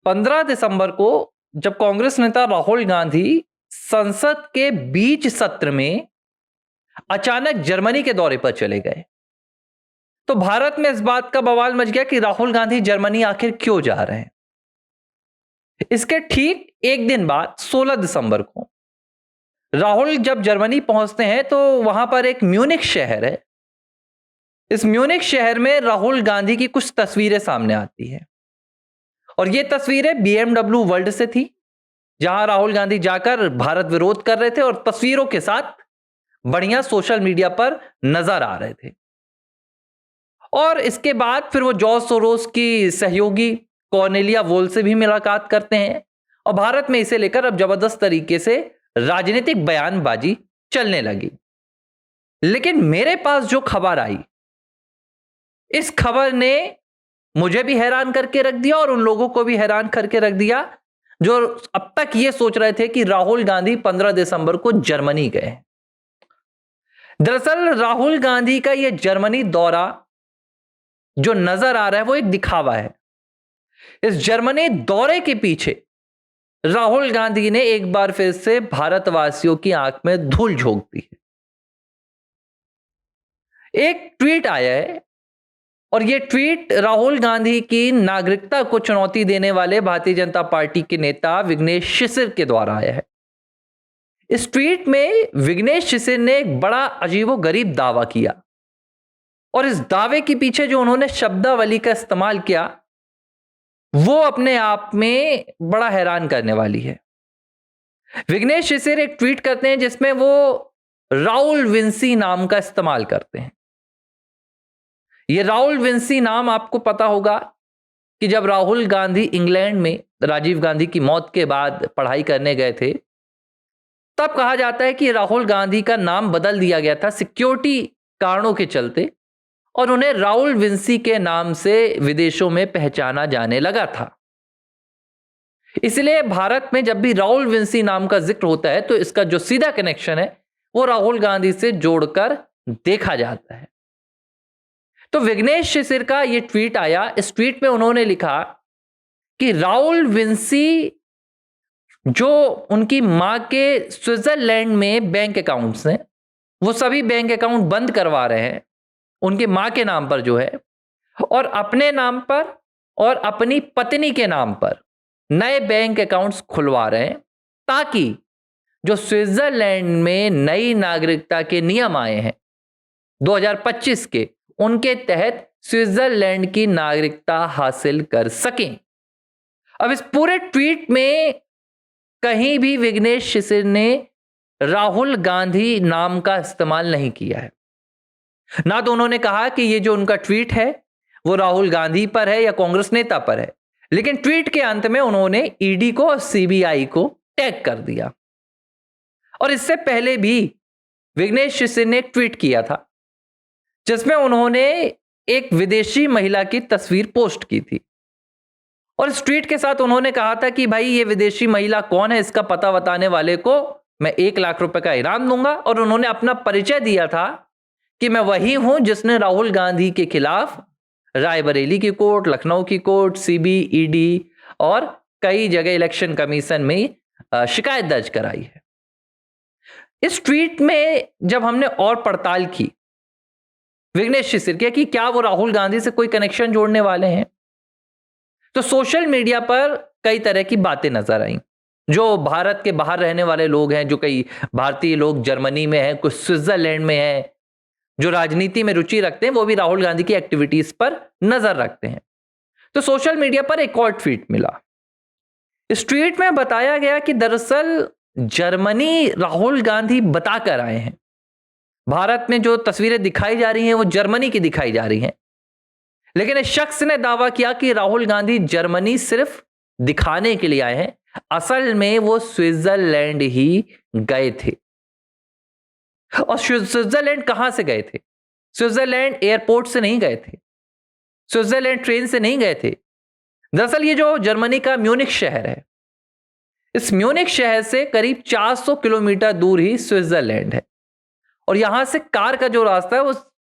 15 दिसंबर को जब कांग्रेस नेता राहुल गांधी संसद के बीच सत्र में अचानक जर्मनी के दौरे पर चले गए, तो भारत में इस बात का बवाल मच गया कि राहुल गांधी जर्मनी आखिर क्यों जा रहे हैं। इसके ठीक एक दिन बाद 16 दिसंबर को राहुल जब जर्मनी पहुंचते हैं तो वहां पर एक म्यूनिख शहर है। इस म्यूनिख शहर में राहुल गांधी की कुछ तस्वीरें सामने आती हैं और ये तस्वीरें BMW वर्ल्ड से थी, जहां राहुल गांधी जाकर भारत विरोध कर रहे थे और तस्वीरों के साथ बढ़िया सोशल मीडिया पर नजर आ रहे थे। और इसके बाद फिर वो जॉर्ज सोरोस की सहयोगी कॉर्नेलिया वोल से भी मुलाकात करते हैं और भारत में इसे लेकर अब जबरदस्त तरीके से राजनीतिक बयानबाजी चलने लगी। लेकिन मेरे पास जो खबर आई, इस खबर ने मुझे भी हैरान करके रख दिया और उन लोगों को भी हैरान करके रख दिया जो अब तक ये सोच रहे थे कि राहुल गांधी 15 दिसंबर को जर्मनी गए। दरअसल राहुल गांधी का यह जर्मनी दौरा जो नजर आ रहा है वो एक दिखावा है। इस जर्मनी दौरे के पीछे राहुल गांधी ने एक बार फिर से भारतवासियों की आंख में धूल झोंक दी है। एक ट्वीट आया है और यह ट्वीट राहुल गांधी की नागरिकता को चुनौती देने वाले भारतीय जनता पार्टी के नेता विघ्नेश शिशिर के द्वारा आया है। इस ट्वीट में विघ्नेश शिशिर ने एक बड़ा अजीबोगरीब दावा किया और इस दावे के पीछे जो उन्होंने शब्दावली का इस्तेमाल किया वो अपने आप में बड़ा हैरान करने वाली है। विघ्नेश शिशिर एक ट्वीट करते हैं जिसमें वो राहुल विंसी नाम का इस्तेमाल करते हैं। यह राहुल विंसी नाम आपको पता होगा कि जब राहुल गांधी इंग्लैंड में राजीव गांधी की मौत के बाद पढ़ाई करने गए थे, तब कहा जाता है कि राहुल गांधी का नाम बदल दिया गया था सिक्योरिटी कारणों के चलते और उन्हें राहुल विंसी के नाम से विदेशों में पहचाना जाने लगा था। इसलिए भारत में जब भी राहुल विंसी नाम का जिक्र होता है तो इसका जो सीधा कनेक्शन है वो राहुल गांधी से जोड़कर देखा जाता है। तो विघ्नेश शिशिर का यह ट्वीट आया। इस ट्वीट में उन्होंने लिखा कि राहुल विंसी जो उनकी मां के स्विट्जरलैंड में बैंक अकाउंट्स हैं वो सभी बैंक अकाउंट बंद करवा रहे हैं उनके मां के नाम पर जो है, और अपने नाम पर और अपनी पत्नी के नाम पर नए बैंक अकाउंट्स खुलवा रहे हैं ताकि जो स्विट्जरलैंड में नई नागरिकता के नियम आए हैं 2025 के, उनके तहत स्विट्जरलैंड की नागरिकता हासिल कर सकें। अब इस पूरे ट्वीट में कहीं भी विघ्नेश शिशिर ने राहुल गांधी नाम का इस्तेमाल नहीं किया है। ना तो उन्होंने कहा कि ये जो उनका ट्वीट है वो राहुल गांधी पर है या कांग्रेस नेता पर है, लेकिन ट्वीट के अंत में उन्होंने ईडी को और सीबीआई को टैग कर दिया। और इससे पहले भी विघ्नेश शिशिर ने एक ट्वीट किया था जिसमें उन्होंने एक विदेशी महिला की तस्वीर पोस्ट की थी और इस ट्वीट के साथ उन्होंने कहा था कि भाई ये विदेशी महिला कौन है, इसका पता बताने वाले को मैं 1 लाख रुपए का इनाम दूंगा। और उन्होंने अपना परिचय दिया था कि मैं वही हूं जिसने राहुल गांधी के खिलाफ रायबरेली की कोर्ट, लखनऊ की कोर्ट, सीबी, ईडी और कई जगह इलेक्शन कमीशन में शिकायत दर्ज कराई है। इस ट्वीट में जब हमने और पड़ताल की विघ्नेश शिशिर के कि क्या वो राहुल गांधी से कोई कनेक्शन जोड़ने वाले हैं, तो सोशल मीडिया पर कई तरह की बातें नजर आई। जो भारत के बाहर रहने वाले लोग हैं, जो कई भारतीय लोग जर्मनी में हैं, कुछ स्विट्जरलैंड में हैं, जो राजनीति में रुचि रखते हैं, वो भी राहुल गांधी की एक्टिविटीज पर नजर रखते हैं। तो सोशल मीडिया पर एक और ट्वीट मिला। इस ट्वीट में बताया गया कि दरअसल जर्मनी राहुल गांधी बताकर आए हैं। भारत में जो तस्वीरें दिखाई जा रही हैं वो जर्मनी की दिखाई जा रही हैं, लेकिन इस शख्स ने दावा किया कि राहुल गांधी जर्मनी सिर्फ दिखाने के लिए आए हैं, असल में वो स्विट्जरलैंड ही गए थे। और स्विट्जरलैंड कहां से गए थे? स्विट्जरलैंड एयरपोर्ट से नहीं गए थे, स्विट्जरलैंड ट्रेन से नहीं गए थे। दरअसल ये जो जर्मनी का म्यूनिख शहर है, इस म्यूनिख शहर से करीब 400 किलोमीटर दूर ही स्विट्जरलैंड है और यहां से कार का जो रास्ता है वो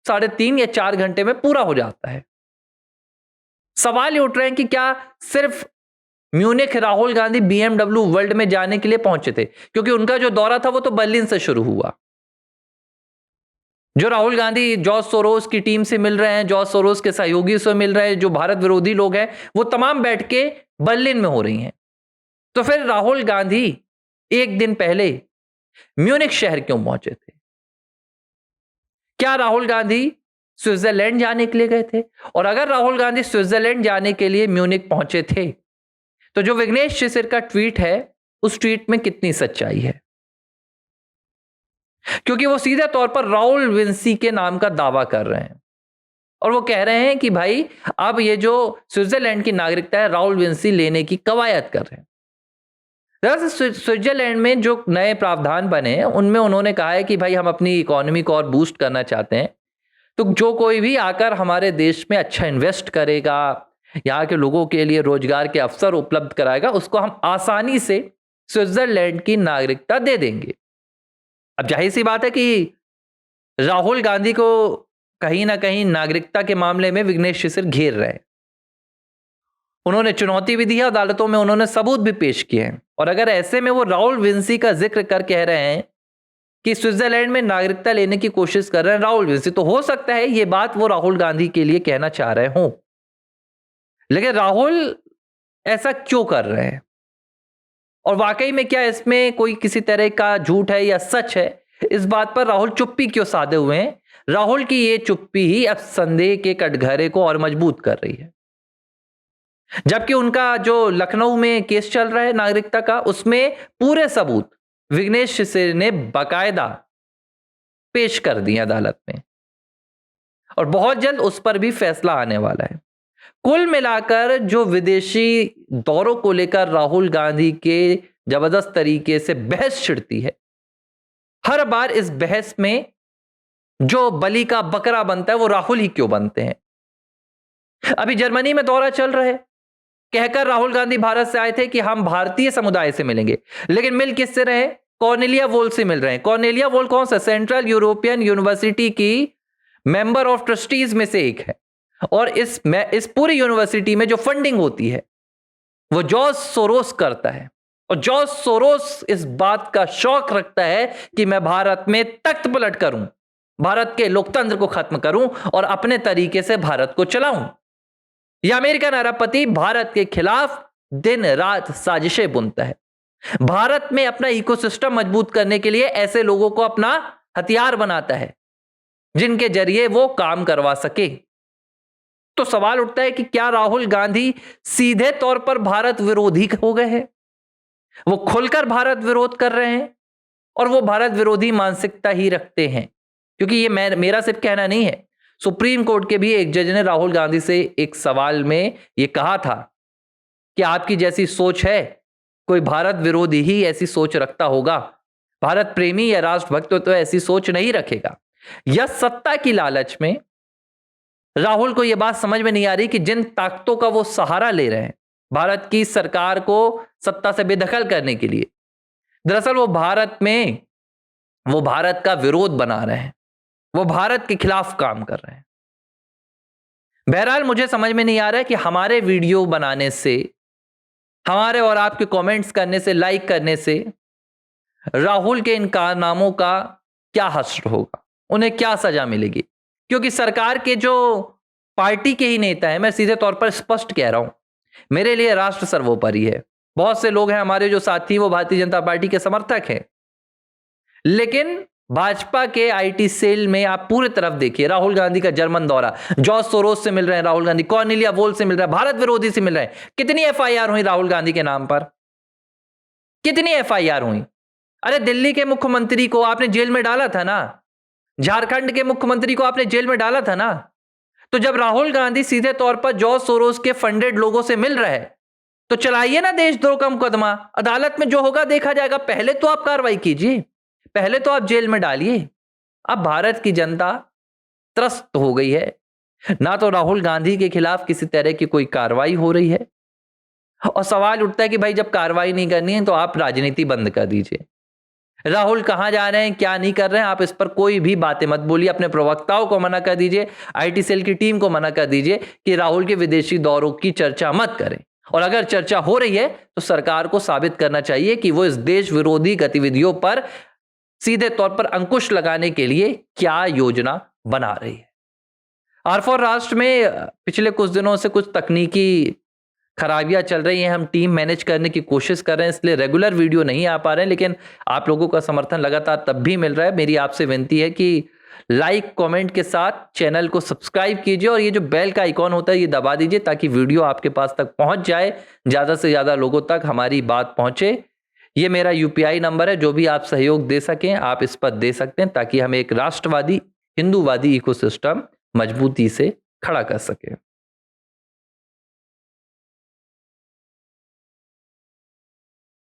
3.5 या 4 घंटे में पूरा हो जाता है। सवाल ये उठ रहे हैं कि क्या सिर्फ Munich Rahul Gandhi BMW world में जाने के लिए पहुंचे थे, क्योंकि उनका जो दौरा था वो तो बर्लिन से शुरू हुआ। जो राहुल गांधी जॉर्ज सोरोस की टीम से मिल रहे हैं, जॉर्ज सोरोस के सहयोगी से मिल रहे हैं, जो भारत विरोधी लोग हैं, वो तमाम बैठ के बर्लिन में हो रही हैं। तो फिर राहुल गांधी एक दिन पहले म्यूनिख शहर क्यों पहुंचे थे? क्या राहुल गांधी स्विट्जरलैंड जाने के लिए गए थे? और अगर राहुल गांधी स्विट्जरलैंड जाने के लिए म्यूनिख पहुंचे थे, तो जो विघ्नेश शिशिर का ट्वीट है, उस ट्वीट में कितनी सच्चाई है? क्योंकि वो सीधे तौर पर राहुल विंसी के नाम का दावा कर रहे हैं और वो कह रहे हैं कि भाई अब ये जो स्विट्जरलैंड की नागरिकता है, राहुल विंसी लेने की कवायद कर रहे हैं। दरअसल स्विट्जरलैंड में जो नए प्रावधान बने हैं, उनमें उन्होंने कहा है कि भाई हम अपनी इकोनॉमी को और बूस्ट करना चाहते हैं, तो जो कोई भी आकर हमारे देश में अच्छा इन्वेस्ट करेगा, यहाँ के लोगों के लिए रोजगार के अवसर उपलब्ध कराएगा, उसको हम आसानी से स्विट्जरलैंड की नागरिकता दे देंगे। अब जाहिर सी बात है कि राहुल गांधी को कहीं ना कहीं नागरिकता के मामले में विघ्नेश शिशिर घेर रहे हैं। उन्होंने चुनौती भी दी है, अदालतों में उन्होंने सबूत भी पेश किए हैं। और अगर ऐसे में वो राहुल विंसी का जिक्र कर कह रहे हैं कि स्विट्जरलैंड में नागरिकता लेने की कोशिश कर रहे हैं राहुल विंसी, तो हो सकता है ये बात वो राहुल गांधी के लिए कहना चाह रहे हों। लेकिन राहुल ऐसा क्यों कर रहे हैं और वाकई में क्या इसमें कोई किसी तरह का झूठ है या सच है, इस बात पर राहुल चुप्पी क्यों साधे हुए हैं? राहुल की ये चुप्पी ही अब संदेह के कटघरे को और मजबूत कर रही है। जबकि उनका जो लखनऊ में केस चल रहा है नागरिकता का, उसमें पूरे सबूत विघ्नेश शिशिर ने बाकायदा पेश कर दिए अदालत में और बहुत जल्द उस पर भी फैसला आने वाला है। कुल मिलाकर जो विदेशी दौरों को लेकर राहुल गांधी के जबरदस्त तरीके से बहस छिड़ती है, हर बार इस बहस में जो बलि का बकरा बनता है वो राहुल ही क्यों बनते हैं? अभी जर्मनी में दौरा चल रहा है, कहकर राहुल गांधी भारत से आए थे कि हम भारतीय समुदाय से मिलेंगे, लेकिन मिल किससे रहे? कॉर्नेलिया वोल से मिल रहे हैं। कॉर्नेलिया वोल कौन सा? सेंट्रल यूरोपियन यूनिवर्सिटी की मेंबर ऑफ ट्रस्टीज में से एक है और इस पूरी यूनिवर्सिटी में जो फंडिंग होती है वो जॉर्ज सोरोस करता है और जॉर्ज सोरोस इस बात का शौक रखता है कि मैं भारत में तख्त पलट करूं, भारत के लोकतंत्र को खत्म करूं और अपने तरीके से भारत को चलाऊं। यह अमेरिकन अरबपति भारत के खिलाफ दिन रात साजिशें बुनता है, भारत में अपना इकोसिस्टम मजबूत करने के लिए ऐसे लोगों को अपना हथियार बनाता है जिनके जरिए वो काम करवा सके। तो सवाल उठता है कि क्या राहुल गांधी सीधे तौर पर भारत विरोधी हो गए हैं? वो खुलकर भारत विरोध कर रहे हैं और वो भारत विरोधी मानसिकता ही रखते हैं, क्योंकि ये मेरा सिर्फ कहना नहीं है। सुप्रीम कोर्ट के भी एक जज ने राहुल गांधी से एक सवाल में ये कहा था कि आपकी जैसी सोच है, कोई भारत विरोधी ही ऐसी सोच रखता होगा, भारत प्रेमी या राष्ट्रभक्त तो ऐसी सोच नहीं रखेगा। यह सत्ता की लालच में राहुल को यह बात समझ में नहीं आ रही कि जिन ताकतों का वो सहारा ले रहे हैं भारत की सरकार को सत्ता से बेदखल करने के लिए, दरअसल वो भारत का विरोध बना रहे हैं, वो भारत के खिलाफ काम कर रहे हैं। बहरहाल मुझे समझ में नहीं आ रहा है कि हमारे वीडियो बनाने से, हमारे और आपके कमेंट्स करने से, लाइक करने से राहुल के इन कारनामों का क्या हश्र होगा, उन्हें क्या सजा मिलेगी? क्योंकि सरकार के जो पार्टी के ही नेता हैं, मैं सीधे तौर पर स्पष्ट कह रहा हूं, मेरे लिए राष्ट्र सर्वोपरि है। बहुत से लोग हैं हमारे जो साथी, वो भारतीय जनता पार्टी के समर्थक हैं, लेकिन भाजपा के आईटी सेल में आप पूरी तरफ देखिए, राहुल गांधी का जर्मन दौरा, जॉर्ज सोरोस से मिल रहे हैं राहुल गांधी, कॉर्नेलिया वोल से मिल रहे हैं, भारत विरोधी से मिल रहे हैं। कितनी एफआईआर हुई राहुल गांधी के नाम पर? कितनी एफआईआर हुई? अरे दिल्ली के मुख्यमंत्री को आपने जेल में डाला था ना, झारखंड के मुख्यमंत्री को आपने जेल में डाला था ना। तो जब राहुल गांधी सीधे तौर पर जॉर्ज सोरोस के फंडेड लोगों से मिल रहे हैं, तो चलाइए ना देशद्रोह का मुकदमा, अदालत में जो होगा देखा जाएगा। पहले तो आप कार्रवाई कीजिए, पहले तो आप जेल में डालिए। अब भारत की जनता त्रस्त हो गई है, ना तो राहुल गांधी के खिलाफ किसी तरह की कोई कार्रवाई हो रही है, और सवाल उठता है कि भाई जब कार्रवाई नहीं करनी है तो आप राजनीति बंद कर दीजिए। राहुल कहां जा रहे हैं, क्या नहीं कर रहे हैं, आप इस पर कोई भी बातें मत बोलिए। अपने प्रवक्ताओं को मना कर दीजिए, आईटी सेल की टीम को मना कर दीजिए कि राहुल के विदेशी दौरों की चर्चा मत करें। और अगर चर्चा हो रही है तो सरकार को साबित करना चाहिए कि वो इस देश विरोधी गतिविधियों पर सीधे तौर पर अंकुश लगाने के लिए क्या योजना बना रही है। R4 राष्ट्र में पिछले कुछ दिनों से कुछ तकनीकी खराबियां चल रही हैं। हम टीम मैनेज करने की कोशिश कर रहे हैं, इसलिए रेगुलर वीडियो नहीं आ पा रहे हैं, लेकिन आप लोगों का समर्थन लगातार तब भी मिल रहा है। मेरी आपसे विनती है कि लाइक कमेंट के साथ चैनल को सब्सक्राइब कीजिए और ये जो बेल का आइकॉन होता है ये दबा दीजिए ताकि वीडियो आपके पास तक पहुंच जाए, ज्यादा से ज्यादा लोगों तक हमारी बात पहुंचे। ये मेरा यूपीआई नंबर है, जो भी आप सहयोग दे सकें आप इस पर दे सकते हैं ताकि हम एक राष्ट्रवादी हिंदूवादी इकोसिस्टम मजबूती से खड़ा कर सकें।